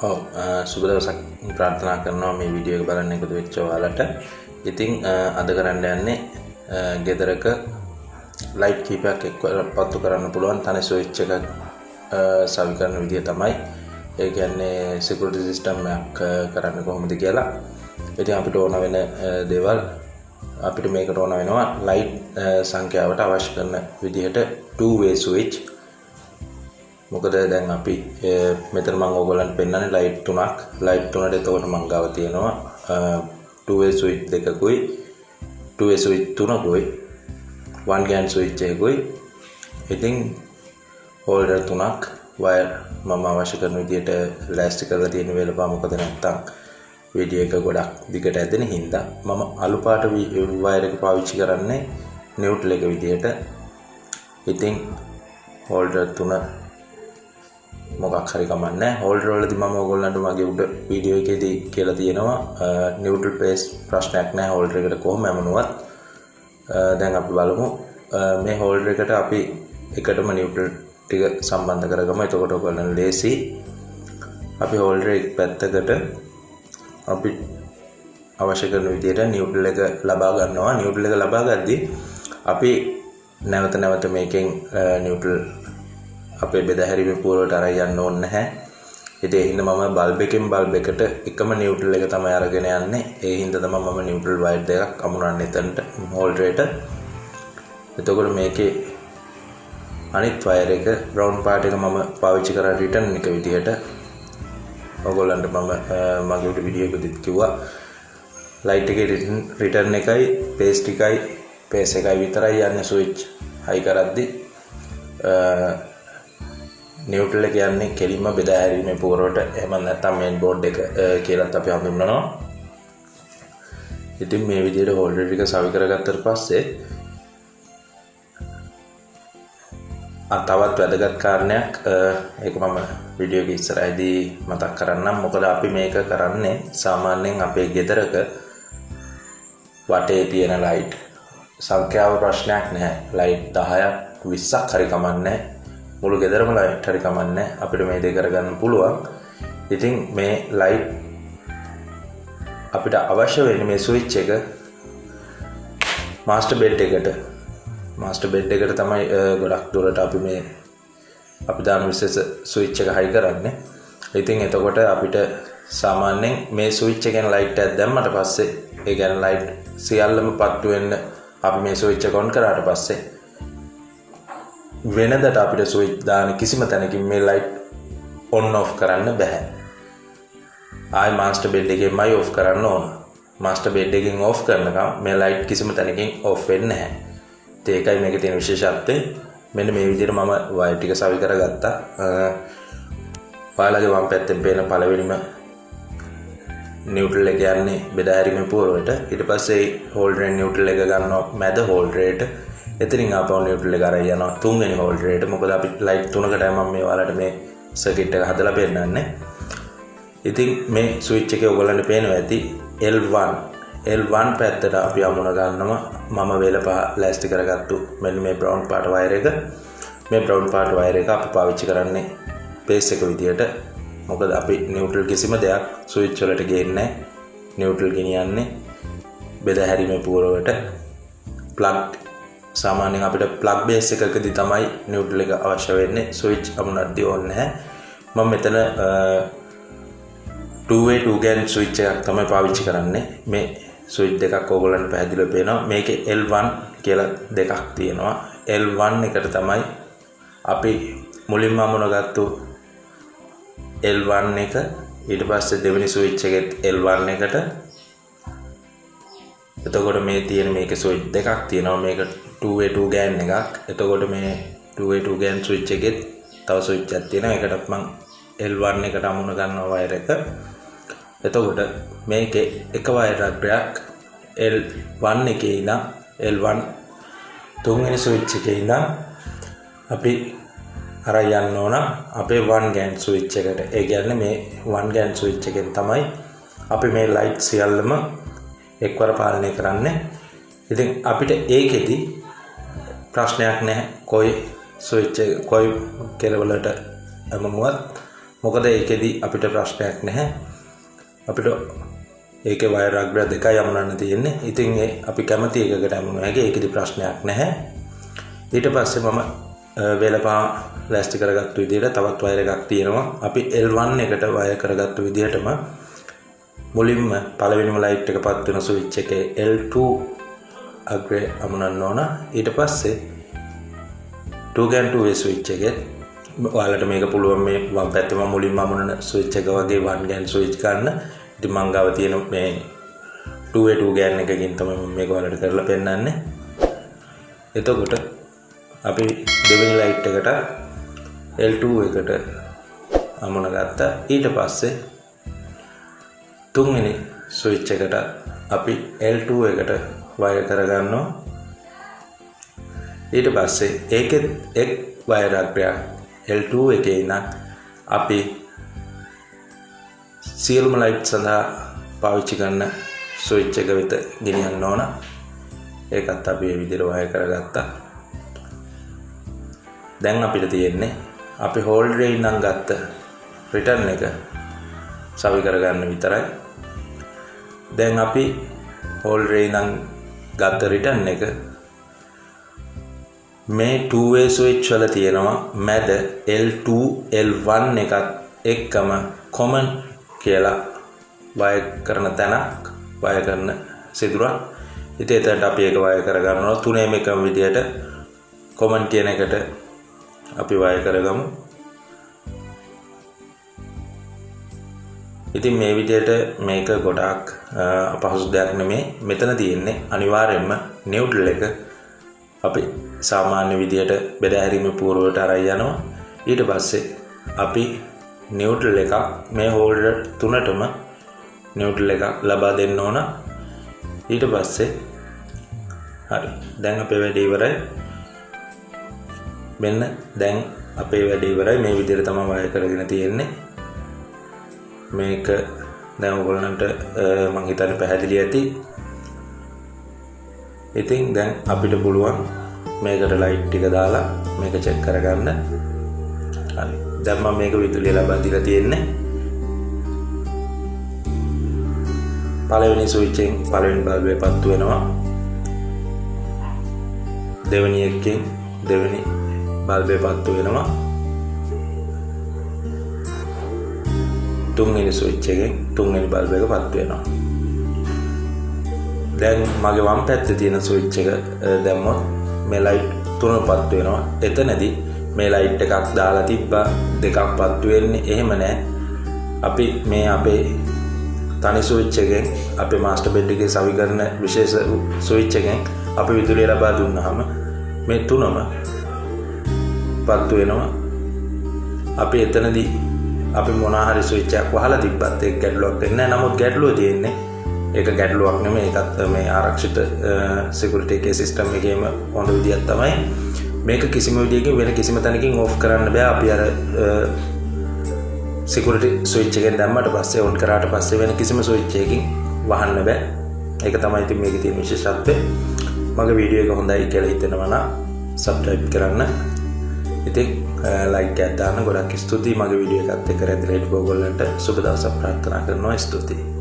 ඔව් සුබ දවසක් ප්‍රාර්ථනා කරනවා මේ වීඩියෝ එක බලන්න එකතු වෙච්ච ඔයාලට. ඉතින් අද කරන්න යන්නේ ගෙදරක ලයිට් කීපයක් එක්වපත්තු කරන්න පුළුවන් තනි ස්විච් එකක් සවි කරන විදිය තමයි. ඒ කියන්නේ සිකියුරිටි සිස්ටම් එකක් කරන්න කොහොමද කියලා. ඉතින් අපිට ඕන වෙන දේවල් අපිට මේකට ඕන වෙනවා ලයිට් සංඛ්‍යාවට අවශ්‍ය කරන විදිහට 2-way switch. මොකද දැන් අපි මෙතන මම ඕගොල්ලන්ට පෙන්නන්නේ ලයිට් තුනක්. ලයිට් තුනට එතකොට මම ගාව තියෙනවා 2-way switch දෙකකුයි 2-way switch තුනකුයි 1 GaN switch එකකුයි. ඉතින් හෝල්ඩර් තුනක් වයර් මම අවශ්‍ය කරන විදිහට ලෑස්ති කරලා තියෙන වෙලපා. මොකද නැත්තම් වීඩියෝ එක ගොඩක් දිගට ඇදෙන හින්දා මම අලු පාට වයර් එක පාවිච්චි කරන්නේ නියුට්‍රල් එක විදිහට. ඉතින් හෝල්ඩර් තුන මොකක් හරි කමන්නේ. හෝල්ඩර් වලදී මම ඕගොල්ලන්ට මගේ උඩ වීඩියෝ එකේදී කියලා තියෙනවා නියුට්‍රල් පේස් ප්‍රශ්නයක් නැහැ හෝල්ඩර් එකට කොහොම යමුණුවත්. දැන් අපි බලමු මේ හෝල්ඩර් එකට අපි එකටම නියුට්‍රල් ටික සම්බන්ධ කරගමු. එතකොට ඔයගොල්ලන් ලේසි. අපි හෝල්ඩර් එක පැත්තකට අපි අවශ්‍ය කරන විදිහට නියුට්‍රල් එක ලබා ගන්නවා. නියුට්‍රල් එක ලබා ගද්දී අපි නැවත මේකෙන් නියුට්‍රල් අපේ බෙදහැරීමේ පුරවට අරන් යන්න ඕනේ නැහැ. ඉතින් ඒ හින්දා මම බල්බ් එකෙන් බල්බ් එකට එකම නියුට්‍රල් එක තමයි අරගෙන යන්නේ. ඒ හින්දා තමයි මම නියුට්‍රල් වයර් දෙකක් අමුණන්නේ එතනට හෝල්ඩර් එකට. එතකොට මේකේ අනිත් වයර් එක බ්‍රවුන් පාට් එක මම පාවිච්චි කරා රිටර්න් එක විදිහට. ඔයගොල්ලන්ට මම මගේ උඩ වීඩියෝ එකෙදිත් කිව්වා ලයිට් එකේ රිටර්න් එකයි පේස් එකයි විතරයි යන්නේ ස්විච් හයි කරද්දී. නියුට්‍රල් එක යන්නේ කෙලින්ම බෙදා හැරීමේ පුරවට. එහෙම නැත්නම් මේන් බෝඩ් එක කියලාත් අපි හඳුන්වනවා. ඉතින් මේ විදිහට හෝල්ඩර් ටික සවි කරගත්තට පස්සේ තවත් වැදගත් කාරණයක් ඒක මම වීඩියෝ එකේ ඉස්සරහදී මතක් කරන්නම්. මොකද අපි මේක කරන්නේ සාමාන්‍යයෙන් අපේ ගෙදරක වටේ තියෙන ලයිට් සංඛ්‍යාව ප්‍රශ්නයක් නැහැ. ලයිට් 10ක් 20ක් හරි කමන්නේ. මුළු ගෙදරම ලයිට් හරි කමන්නේ. අපිට මේ දේ කරගන්න පුළුවන්. ඉතින් මේ ලයිට් අපිට අවශ්‍ය වෙන්නේ මේ ස්විච් එක මාස්ටර් බෙඩ් එකට තමයි ගොඩක් දුරට අපි මේ අපි දාන විශේෂ ස්විච් එක හයි කරන්නේ. ඉතින් එතකොට අපිට සාමාන්‍යයෙන් මේ ස්විච් එකෙන් ලයිට් එකක් දැම්මට පස්සේ ඒ කියන්නේ ලයිට් සියල්ලම පත්තු වෙන්න අපි මේ ස්විච් එක ඔන් කරාට පස්සේ වෙනදට අපිට ස්විච් දාන කිසිම තැනකින් මේ ලයිට් ඔන් ඔෆ් කරන්න බෑ. ආයි මාස්ටර් බෙඩ් එකෙන්මයි ඔෆ් කරන්න ඕන. මාස්ටර් බෙඩ් එකෙන් ඔෆ් කරනකම් මේ ලයිට් කිසිම තැනකින් ඔෆ් වෙන්නේ නැහැ. ඒකයි මේකේ තියෙන විශේෂත්වය. මෙන්න මේ විදිහට මම වයර් ටික සවි කරගත්තා. ඔයාලගේ වම් පැත්තෙන් පේන පළවෙනිම නියුට්‍රල් එක යන්නේ බෙදා හැරීමේ පුරවට. ඊට පස්සේ හෝල්ඩරෙන් නියුට්‍රල් එක ගන්නවා මැද හෝල්ඩරේට. එතනින් ආපහු නියුට්‍රල් එක අරන් යනවා තුන්වෙනි හෝල්ඩරේට. මොකද අපි ලයිට් තුනකටයි මම මේ ඔයාලට මේ සර්කිට් එක හදලා පෙන්නන්නේ. ඉතින් මේ ස්විච් එකේ ඔයගොල්ලන්ට පේනවා ඇති L1 පැත්තට අපි අමුණ ගන්නවා. මම වේලපහ ලෑස්ති කරගත්තු මෙන්න මේ බ්‍රවුන් පාට වයර් එක. මේ බ්‍රවුන් පාට වයර් එක අපි පාවිච්චි කරන්නේ පේස් එක විදියට. මොකද අපි නියුට්‍රල් කිසිම දෙයක් ස්විච් වලට ගේන්නේ නැහැ. නියුට්‍රල් ගෙනියන්නේ බෙදා හැරීමේ පුරවට. ප්ලග් සාමාන්‍යයෙන් අපිට ප්ලග් බේස් එකකදී තමයි නියුට්‍රල් එක අවශ්‍ය වෙන්නේ. ස්විච් අමුණද්දී ඕනේ නැහැ. මම මෙතන 2-way 2 GaN ස්විච් එකක් තමයි පාවිච්චි කරන්නේ. මේ ස්විච් දෙකක් ඕගොල්ලන්ට පැහැදිලිව පේනවා. මේකේ L1 කියලා දෙකක් තියෙනවා. L1 එකට තමයි අපි මුලින්ම අමුණගත්තු L1 එක. ඊට පස්සේ දෙවෙනි ස්විච් එකෙත් L1 එකට. එතකොට මේ තියෙන මේකේ ස්විච් දෙකක් තියෙනවා. මේක 2-way 2 GaN එකක්. එතකොට මේ 2-way 2 GaN ස්විච් එකෙත් තව ස්විච් එකක් තියෙනවා. ඒකටත් මම L1 එකට අමුණ ගන්නවා වයර් එක. එතකොට මේකේ එක වයර් අග්‍රයක් L1 එකේ ඉඳන් L1 තුන්වෙනි ස්විච් එකේ ඉඳන් අපි අරන් යන්න ඕන අපේ 1 GaN ස්විච් එකට. ඒ කියන්නේ මේ 1 GaN ස්විච් එකෙන් තමයි අපි මේ ලයිට් සියල්ලම එක්වර පාලනය කරන්නේ. ඉතින් අපිට ඒකෙදි ප්‍රශ්නයක් නැහැ. කොයි ස්විච් එක කොයි කෙරවලට අමුණුවත් මොකද ඒකෙදි අපිට ප්‍රශ්නයක් නැහැ. අපිට ඒකේ වයර් අග්‍ර දෙකයි යමුනන්න තියෙන්නේ. ඉතින් අපි කැමති එකකට යමුනවා. ඒකෙදි ප්‍රශ්නයක් නැහැ. ඊට පස්සේ මම වේලපා ලෑස්ති කරගත්තු විදිහට තවත් වයර් එකක් තියෙනවා. අපි L1 එකට වයර් කරගත්තු විදිහටම මුලින්ම පළවෙනිම ලයිට් එක පත් වෙන ස්විච් එකේ L2 අග්‍රේ අමුණන්න ඕන. ඊට පස්සේ 2 GAN 2A ස්විච් එකේ ඔයාලට මේක පුළුවන් මේ වම් පැත්තේ මම මුලින්ම අමුණන ස්විච් එක වගේ 1 GAN ස්විච් ගන්න. ඉතින් මං ගාව තියෙන මේ 2A 2 GAN එකකින් තමයි මම මේක ඔයාලට කරලා පෙන්නන්නේ. එතකොට අපි දෙවෙනි ලයිට් එකට L2 එකට අමුණ ගත්තා. ඊට පස්සේ තුන්වෙනි ස්විච් එකට අපි L2 එකට වයර් කරගන්නවා. ඊට පස්සේ ඒකෙත් එක් වයර් අග්‍රයක් L2 එකේ ඉන්න අපි සියලුම ලයිට් සඳහා පාවිච්චි කරන ස්විච් එක වෙත ගෙනියන්න ඕන. ඒකත් අපි මේ විදිහට වයර් කරගත්තා. දැන් අපිට තියෙන්නේ අපි හෝල්ඩරේ ඉඳන් ගත්ත රිටර්න් එක සවි කරගන්න විතරයි. දැන් අපි හෝල්ඩරේ ඉඳන් ගත්ත රිටර්න් එක මේ 2way switch වල තියෙනවා මැද L2 L1 එකත් එක්කම common කියලා වයර් කරන තැනක් වයර් කරන සිදුරක්. ඉතින් එතනට අපි ඒක වයර් කරගන්නවා. තුනේම එකම විදියට common කියන එකට අපි වයර් කරගමු. ඉතින් මේ විදියට මේක ගොඩාක් අපහසු දෙයක් නෙමෙයි. මෙතන තියෙන්නේ අනිවාර්යයෙන්ම නියුට්‍රල් එක අපි සාමාන්‍ය විදියට බෙදාහැරීමේ පූර්වයට අරන් යනවා. ඊට පස්සේ අපි නියුට්‍රල් එකක් මේ හෝල්ඩර් තුනටම නියුට්‍රල් එකක් ලබා දෙන්න ඕන. ඊට පස්සේ හරි. දැන් අපේ වැඩේ ඉවරයි. මෙන්න දැන් අපේ වැඩේ ඉවරයි. මේ විදියට තමයි වයර් කරගෙන තියෙන්නේ. මේක දැන් ඔයගොල්ලන්ට මම හිතන්නේ පැහැදිලි ඇති. ඉතින් දැන් අපිට පුළුවන් මේකට ලයිට් ටික දාලා මේක චෙක් කරගන්න. හරි. දැන් මම මේක විදුලිය ලබා දීලා තියෙන්නේ. පළවෙනි ස්විච් එකෙන් පළවෙනි බල්බය පත්තු වෙනවා. දෙවෙනි එකෙන් දෙවෙනි බල්බය පත්තු වෙනවා. තුන්වෙනි ස්විච් එකෙන් තුන්වෙනි බල්බ එක පත්තු වෙනවා. දැන් මගේ වම් පැත්තේ තියෙන ස්විච් එක දැම්මොත් මේ ලයිට් තුන පත්තු වෙනවා. එතනදී මේ ලයිට් එකක් දාලා තිබ්බා දෙකක් පත්තු වෙන්නේ. එහෙම නැහැ. අපි මේ අපේ තනි ස්විච් එකෙන් අපේ මාස්ටර් බෙඩ් එකේ සවි කරන විශේෂ ස්විච් එකෙන් අපි විදුලිය ලබා දුන්නාම මේ තුනම පත්තු වෙනවා. අපි එතනදී අපි මොනවා හරි ස්විච් එකක් වහලා තිබ්බත් ඒක ගැටලුවක් වෙන්නේ නැහැ. නමුත් ගැටලුව තියෙන්නේ ඒක ගැටලුවක් නෙමෙයි. ඒකත් මේ ආරක්ෂිත සිකියුරිටි එකේ සිස්ටම් එකේම හොඳ විදියක් තමයි. මේක කිසිම විදියකින් වෙන කිසිම තැනකින් ඕෆ් කරන්න බෑ. අපි අර සිකියුරිටි ස්විච් එකෙන් දැම්මට පස්සේ ඔන් කරාට පස්සේ වෙන කිසිම ස්විච් එකකින් වහන්න බෑ. ඒක තමයි ඉතින් මේකේ තියෙන විශේෂත්වය. මගේ වීඩියෝ එක හොඳයි කියලා හිතෙනවා නම් සබ්ස්ක්‍රයිබ් කරන්න. ඉතින් ලයික් එකක් දාන්න. ගොඩක් ස්තුතියි මගේ වීඩියෝ එකත් එක්ක රැඳිලා හිටපු ඔයගොල්ලන්ට සුබ දවසක් ප්‍රාර්ථනා කරනවා. ස්තුතියි.